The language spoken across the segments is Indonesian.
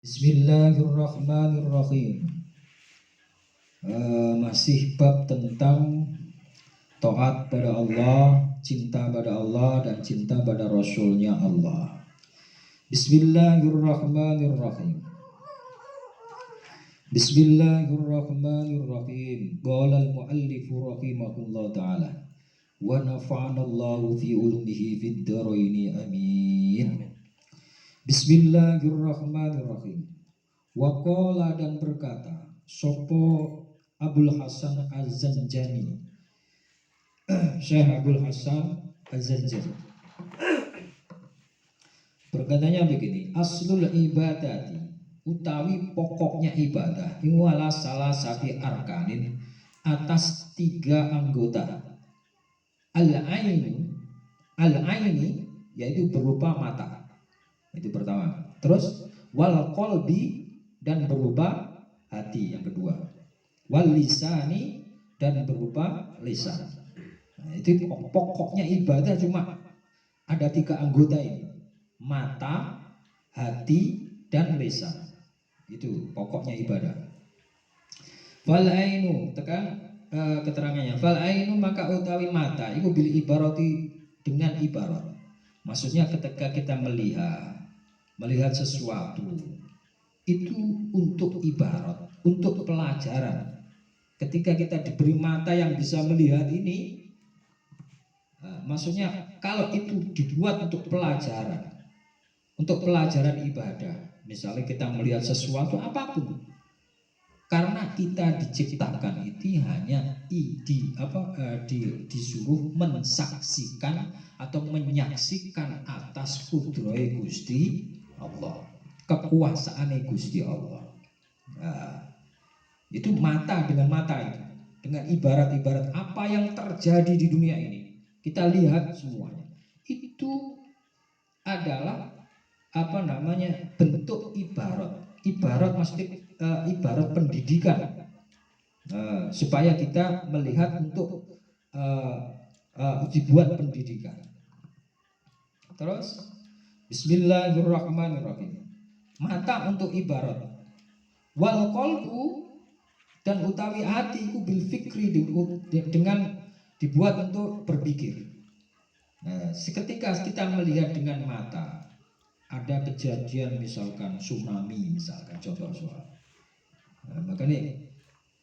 Bismillahirrahmanirrahim. Masih bab tentang taat pada Allah, cinta pada Allah dan cinta pada Rasulnya Allah. Bismillahirrahmanirrahim. Bismillahirrahmanirrahim. Qala al-muallif rahimahullah ta'ala wa nafa'ana Allahu fi ulumihi fid dharain amin. Bismillahirrahmanirrahim. Waqala dan berkata sopo Abul Hasan Az-Zanjani, Syekh Abul Hasan Az-Zanjani berkatanya begini, aslul ibadati utawi pokoknya ibadah iwala salah satu arkanin atas 3 anggota. Al-aini yaitu berupa mata, itu pertama. Terus wal qalbi dan berupa hati yang kedua. Wal lisani dan berupa lisan. Nah, itu pokoknya ibadah cuma ada 3 anggota ini. Mata, hati, dan lisan. Itu pokoknya ibadah. Fal ainu tekan keterangannya. Fal ainu maka utawi mata iku bil ibarati dengan ibarat. Maksudnya ketika kita melihat sesuatu itu untuk ibarat, untuk pelajaran. Ketika kita diberi mata yang bisa melihat ini, maksudnya kalau itu dibuat untuk pelajaran ibadah. Misalnya kita melihat sesuatu apapun, karena kita diciptakan itu hanya disuruh mensaksikan atau menyaksikan atas kudrahe Gusti Allah, kekuasaan Gusti Allah. Nah, itu mata dengan mata itu, dengan ibarat-ibarat apa yang terjadi di dunia ini, kita lihat semuanya. Itu adalah bentuk ibarat. Ibarat maksudnya ibarat pendidikan, supaya kita melihat untuk dibuat pendidikan. Terus Bismillahirrahmanirrahim. Mata untuk ibarat. Wal qalbu dan utawi hati ku bil fikri dengan dibuat untuk berpikir. Nah, seketika kita melihat dengan mata, ada kejadian misalkan tsunami, misalkan contoh soal. Nah, makanya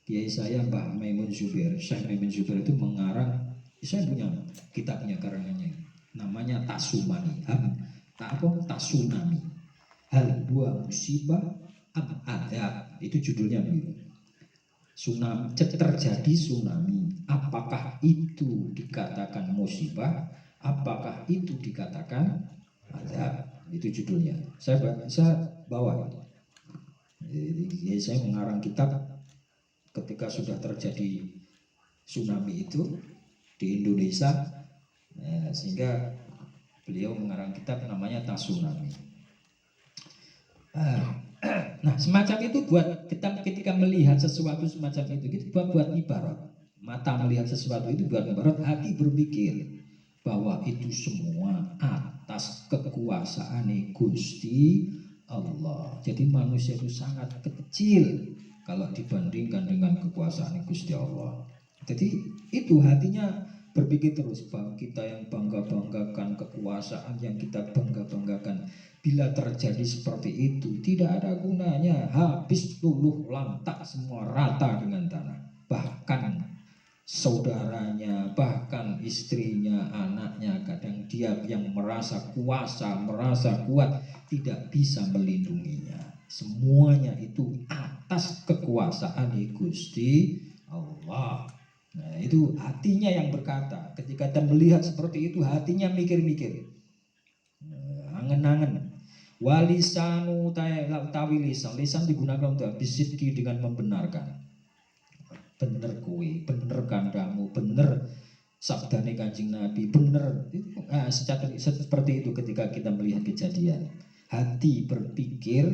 kiai saya Mbah Maimun Zubair, Syekh Maimun Zubair itu mengarang, saya punya kitabnya karangannya, namanya Tasumani. Tasunami. Hal buah musibah am adab, itu judulnya begitu. Tsunami, terjadi tsunami, apakah itu dikatakan musibah, apakah itu dikatakan adab, itu judulnya. Saya bawa. Jadi saya mengarang kitab ketika sudah terjadi tsunami itu di Indonesia, sehingga beliau mengarang kitab namanya Tasunami. Nah, semacam itu buat kita ketika melihat sesuatu semacam itu buat ibarat. Mata melihat sesuatu itu buat ibarat, hati berpikir bahwa itu semua atas kekuasaan Gusti Allah. Jadi manusia itu sangat kecil kalau dibandingkan dengan kekuasaan Gusti Allah. Jadi itu hatinya berpikir terus, bahwa kita yang bangga-banggakan kekuasaan yang kita bangga-banggakan, bila terjadi seperti itu tidak ada gunanya, habis luluh lantak semua, rata dengan tanah. Bahkan saudaranya, bahkan istrinya, anaknya, kadang dia yang merasa kuasa, merasa kuat, tidak bisa melindunginya. Semuanya itu atas kekuasaan Gusti Allah. Nah, itu hatinya yang berkata. Ketika kita melihat seperti itu, hatinya mikir-mikir, angen-angen. Walisanu tawi lisan digunakan untuk bisidki, dengan membenarkan. Bener kue, bener kandamu, bener sabdane Kanjeng Nabi, bener. Seperti itu ketika kita melihat kejadian. Hati berpikir,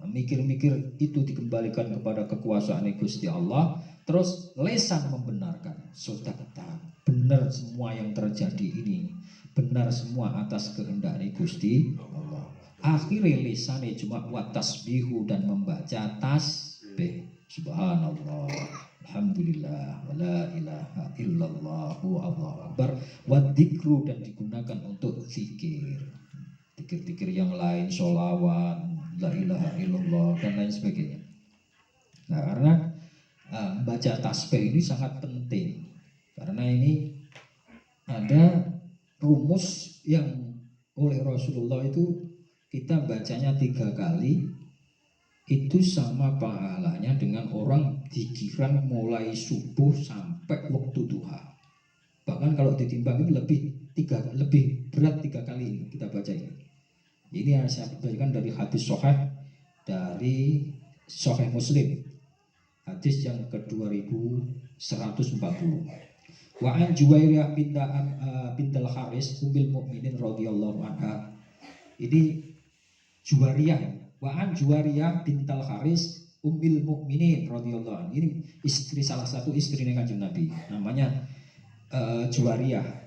mikir-mikir, itu dikembalikan kepada kekuasaan Gusti Allah. Terus lisan membenarkan, sodakta, benar semua yang terjadi ini, benar semua atas kehendak Gusti Allah. akhirnya lisane cuma wa tasbihu dan membaca tasbih. Subhanallah, alhamdulillah, wala ilaha illallah, Allahu akbar, wa dzikru dan digunakan untuk zikir. Zikir-zikir yang lain, sholawat, la ilaha illallah dan lain sebagainya. Nah, karena baca tasbih ini sangat penting. Karena ini ada rumus yang oleh Rasulullah itu kita bacanya 3 kali itu sama pahalanya dengan orang zikiran mulai subuh sampai waktu duha. Bahkan kalau ditimbang itu lebih berat 3 kali ini kita baca ini. Ini yang saya bacakan dari hadis sahih dari Sahih Muslim, hadis yang ke-2140. Wa an Juwairiyah bintal Haris ummul mukminin radhiyallahu anha. Ini Juwariyah. Wa an Juwariyah bintal Haris ummul mukminin radhiyallahu anha. Ini istri, salah satu istri Kanjeng Nabi. Namanya Juwariyah.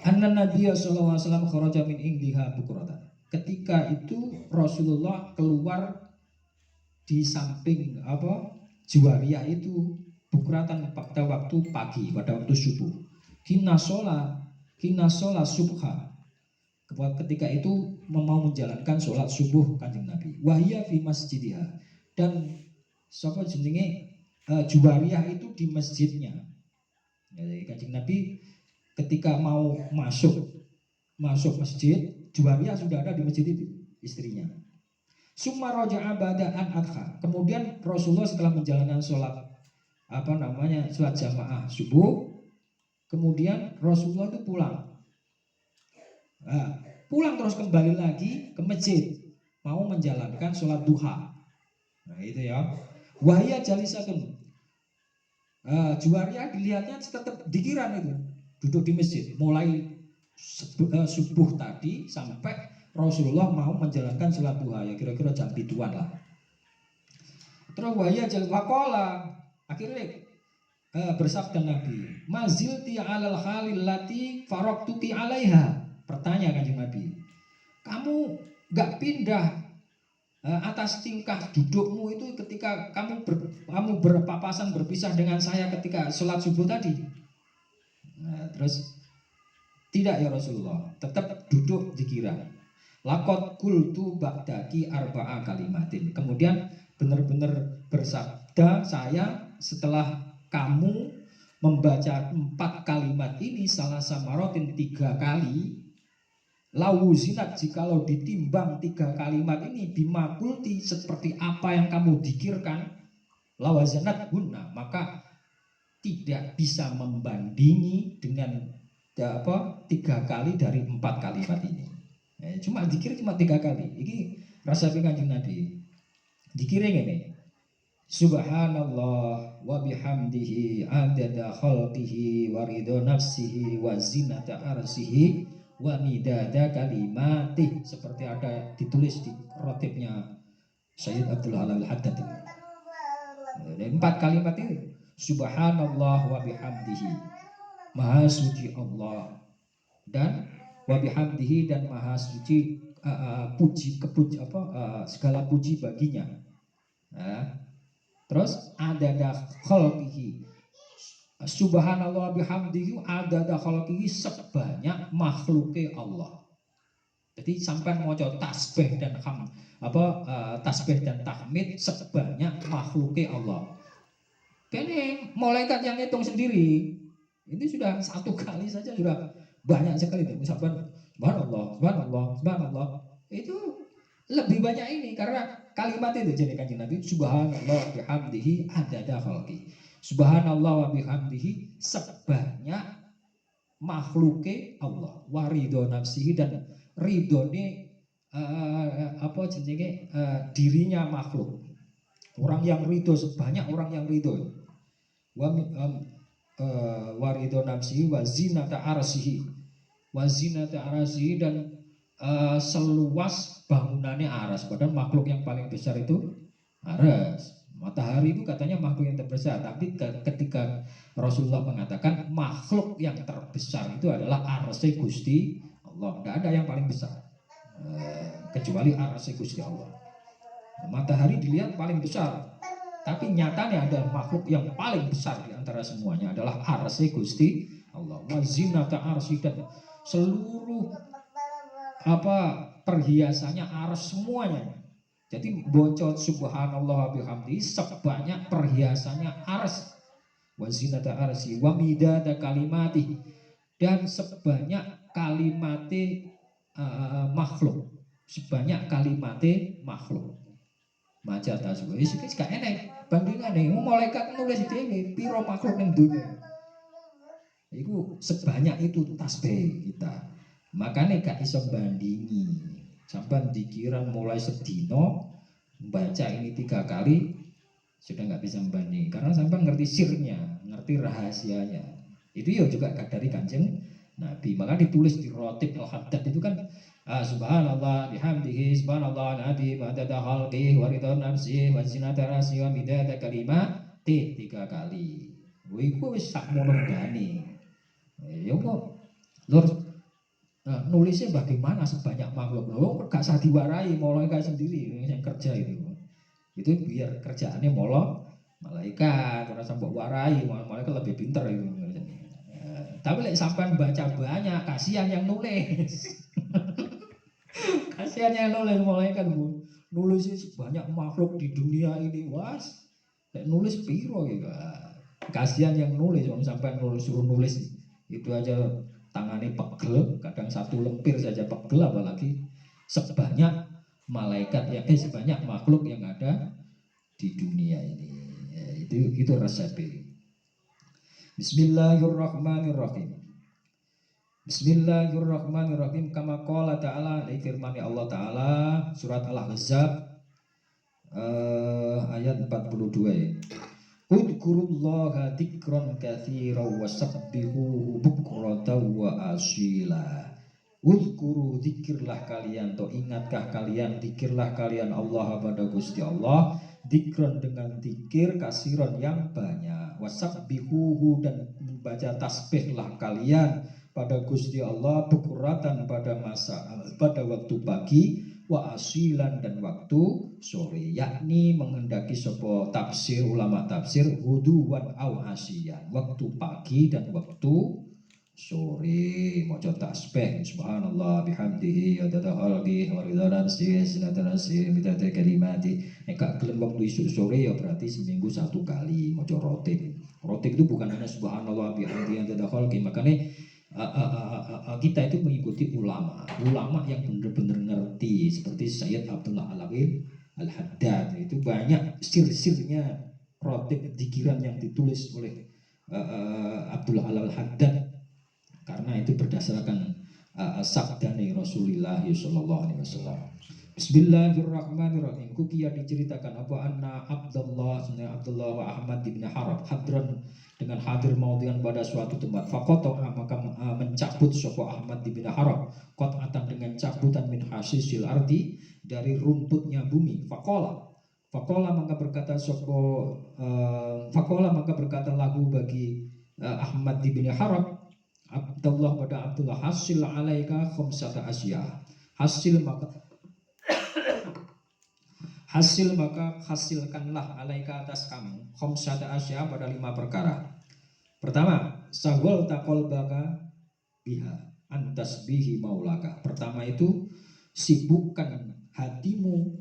Anna Nabiya sallallahu alaihi wasallam kharaja min indiha bukratan. Ketika itu Rasulullah keluar di samping Juwariyah itu bukratan pada waktu pagi, pada waktu subuh. Kina sholat subha. Ketika itu mau menjalankan sholat subuh Kanjeng Nabi. Wahia fi masjidiha. Dan sapa jenenge Juwariyah itu di masjidnya. Jadi Kanjeng Nabi ketika mau masuk masjid, Juwariyah sudah ada di masjid itu, istrinya. Summa raja'a ba'da'an adha. Kemudian Rasulullah setelah menjalankan sholat sholat jamaah subuh, kemudian Rasulullah itu pulang. Pulang terus kembali lagi ke masjid, mau menjalankan sholat duha. Nah itu ya. Wahya jalisatun. Juwariyah dilihatnya tetap dikiran itu, duduk di masjid, mulai subuh tadi sampai Rasulullah mau menjalankan sholat duha, ya kira-kira jam 7-an lah. Terus wahya jalisatun. Akhirnya bersabda Nabi, mazilti alal halil lati faroktuki alaiha. Bertanya Kanjeng Nabi, kamu gak pindah atas tingkah dudukmu itu ketika kamu berpapasan berpisah dengan saya ketika sholat subuh tadi? Nah, terus tidak ya Rasulullah, tetap duduk zikiran. Laqad qultu ba'daki arba'a kalimatin. Kemudian benar-benar bersabda saya setelah kamu membaca 4 kalimat ini salah samarotin 3 kali. Lawuzinat, jikalau ditimbang 3 kalimat ini bimakulti seperti apa yang kamu dikirkan, lawazanat guna, maka tidak bisa membandingi dengan 3 kali dari 4 kalimat ini. Cuma dikir cuma 3 kali. Ini rasa Kanjeng Nabi. Dikirnya ini. Subhanallah wa bihamdihi adada khalqihi wa ridho nafsihi wa zinata arsihi wa midada kalimatih, seperti ada ditulis di rotibnya Sayyid Abdul Halal Al-Haddad. 4 kalimat itu Subhanallah wa bihamdihi, Maha suci Allah, dan wa bihamdihi, dan Maha suci segala puji baginya. Terus adada khalqihi, Subhanallah bihamdihi adada khalqihi, sebanyak makhluknya Allah. Jadi sampai mau tasbih dan tasbih dan tahmid sebanyak makhluknya Allah. Ini malaikat yang hitung sendiri, ini sudah 1 kali saja sudah banyak sekali itu. Subhanallah, subhanallah, subhanallah. Itu lebih banyak ini karena kalimat itu. Jadi Kanjeng Nabi Subhanallah bihamdihi adada khalqi, Subhanallah wa bihamdihi sebanyak makhluknya Allah, wa ridho nafsihi, dan ridhone dirinya makhluk. Orang yang ridho, sebanyak orang yang ridho. Wa ridho nafsihi wa zinata arsihi, wa zinata arsihi, dan seluas bangunannya aras. Padahal makhluk yang paling besar itu aras. Matahari itu katanya makhluk yang terbesar, tapi ketika Rasulullah mengatakan makhluk yang terbesar itu adalah arsy Gusti Allah, tidak ada yang paling besar. kecuali arsy Gusti Allah. Matahari dilihat paling besar, tapi nyatanya ada makhluk yang paling besar di antara semuanya adalah arsy Gusti Allah. Wa zinata arsy, dan seluruh perhiasannya arsy semuanya. Jadi bocot subhanallah bihamdi sebanyak perhiasannya arsy. Wa zinata arsy wa midada kalimati, dan sebanyak kalimate makhluk, sebanyak kalimate makhluk. Maca tasbih wis gak enek bandingane. Malaikat nulis dhewe piro makhluk ning dunya. Iku sebanyak itu tasbih kita. Makanya gak iso bandingi. Sampai dikiran mulai sedino baca ini 3 kali sudah nggak bisa membanding, karena sampai ngerti sirnya, ngerti rahasianya. Itu ya juga dari Kanjeng Nabi. Maka ditulis di Rotib Al-Haddad itu kan subhanallah bihamdihi subhanallah nabi madada khalqih wa ridha nafsih wa zinata rasih wa midada kalimati 3 kali. Iku wis sak mono gane. Ya kok lur nulisnya bagaimana sebanyak makhluk. Loh gak usah diwarai, malaikat sendiri yang kerja itu. Itu biar kerjaannya molo malaikat, ora sampai warai, malaikat lebih pinter itu. Tapi lek sampean baca banyak, kasihan yang nulis. Kasihan yang nulis malaikat, Bu. Nulis banyak makhluk di dunia ini, was. Lek nulis piro gitu. Kasihan yang nulis, kalau sampean suruh nulis itu aja tangannya pegel, kadang 1 lempir saja pegel, apalagi sebanyak malaikat ya, sebanyak makhluk yang ada di dunia ini. Ya, itu resepnya. Bismillahirrahmanirrahim. Bismillahirrahmanirrahim. Kama qala ta'ala, dari firman Allah Ta'ala surat Al-Ahzab ayat 42 ya. Udkurullaha dzikran katsiran wasabbihuhu bukratan wa asila. Udkuru, dzikirlah kalian, atau ingatkah kalian, dzikirlah kalian Allah pada Gusti Allah, dzikran dengan dzikir kasiron yang banyak, wasabbihuhu, dan membaca tasbihlah kalian pada Gusti Allah bukratan pada waktu pagi, wa asilan dan waktu sore, yakni menghendaki sapa tafsir ulama tafsir huduwan au asiyan, waktu pagi dan waktu sore. Maca tasbih subhanallah bihamdihi adada khalqihi wa ridha nafsihi zinata nafsihi midada kalimati. Nek gak gelem waktu isuk sore ya berarti seminggu 1 kali maca rotib. Rotib itu bukan hanya subhanallah bihamdihi adada khalqihi. Makanya kita itu mengikuti ulama yang benar-benar ngerti, seperti Sayyid Abdullah Alawi Al-Haddad. Itu banyak sir-sirnya rotib dzikiran yang ditulis oleh Abdullah Al-Haddad, karena itu berdasarkan sabdane Rasulullah sallallahu alaihi wasallam. Bismillahirrahmanirrahim. Kukiya diceritakan apa anna Abdullah wa Ahmad bin Harab hadran, dengan hadir maudhian pada suatu tempat. Faqata, maka mencabut sapa Ahmad bin Harab qat'atan dengan cabutan min hasisil ardi, dari rumputnya bumi. Faqala maka berkata sapa maka berkata lagu bagi Ahmad bin Harab, Abdullah pada Abdullah, hasil alaika khamsata asya. Hasil maka hasilkanlah alaika atas kamu khamsata asya, pada 5 perkara. Pertama, sahwal taqol baka biha antasbihi maulaka. Pertama itu sibukkan hatimu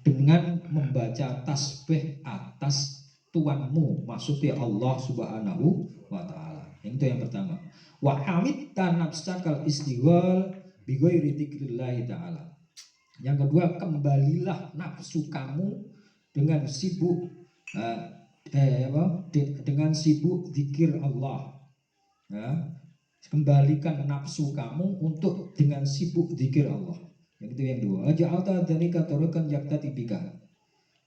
dengan membaca tasbih atas Tuanmu, maksudnya Allah Subhanahu wa Ta'ala. Itu yang pertama. Wa hamid nafsakal istighfar bi ghairi dzikrillah ta'ala. Yang kedua, kembalilah nafsu kamu dengan sibuk dengan sibuk zikir Allah. Ya. Kembalikan nafsu kamu untuk dengan sibuk zikir Allah. Yang itu yang dua. Ja'alta dzalika tariqan yaqtati bika.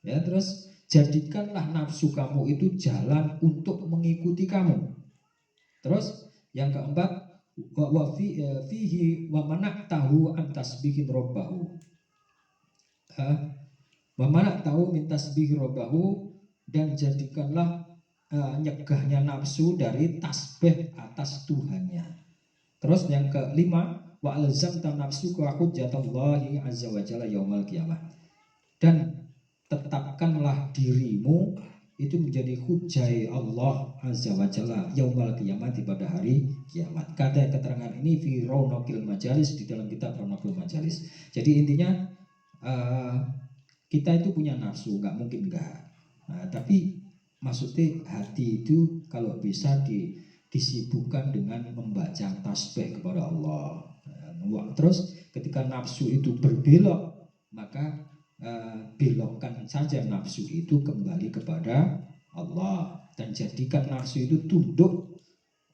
Ya, terus jadikanlah nafsu kamu itu jalan untuk mengikuti kamu. Terus yang keempat, wa fihi wa mana'tahu an tasbihin rabbahu. Wa mana'tahu min tasbihi rabbahu, dan jadikanlah nyegahnya nafsu dari tasbih atas Tuhannya. Terus yang kelima, wa alzamta nafsuka hujjatallahi azza wa jalla yaumal qiyamah. Dan tetapkanlah dirimu itu menjadi hujjah Allah azza wa jalla yaumal qiyamah pada hari kiamat. Kata keterangan ini fi raunaqil majalis, di dalam kitab Raunaqil Majalis. Jadi intinya kita itu punya nafsu, nggak mungkin enggak. Tapi maksudnya hati itu kalau bisa disibukkan dengan membaca tasbih kepada Allah. Terus ketika nafsu itu berbelok, maka belokkan saja nafsu itu kembali kepada Allah dan jadikan nafsu itu tunduk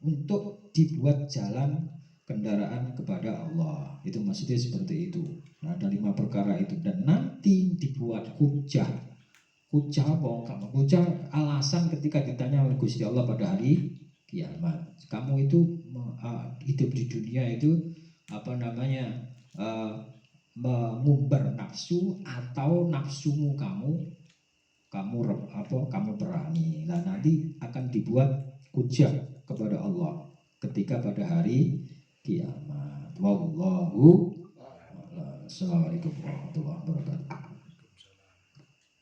untuk dibuat jalan kendaraan kepada Allah. Itu maksudnya seperti itu. Nah, ada 5 perkara itu dan nanti dibuat hujah. Hujah apa? Hujah alasan ketika ditanya oleh Gusti Allah pada hari kiamat. Kamu itu hidup di dunia itu mengumbar nafsu atau nafsumu kamu perangi. Nah, nanti akan dibuat hujah kepada Allah ketika pada hari kiamat. Wallahu a'lam. Assalamualaikum warahmatullahi wabarakatuh.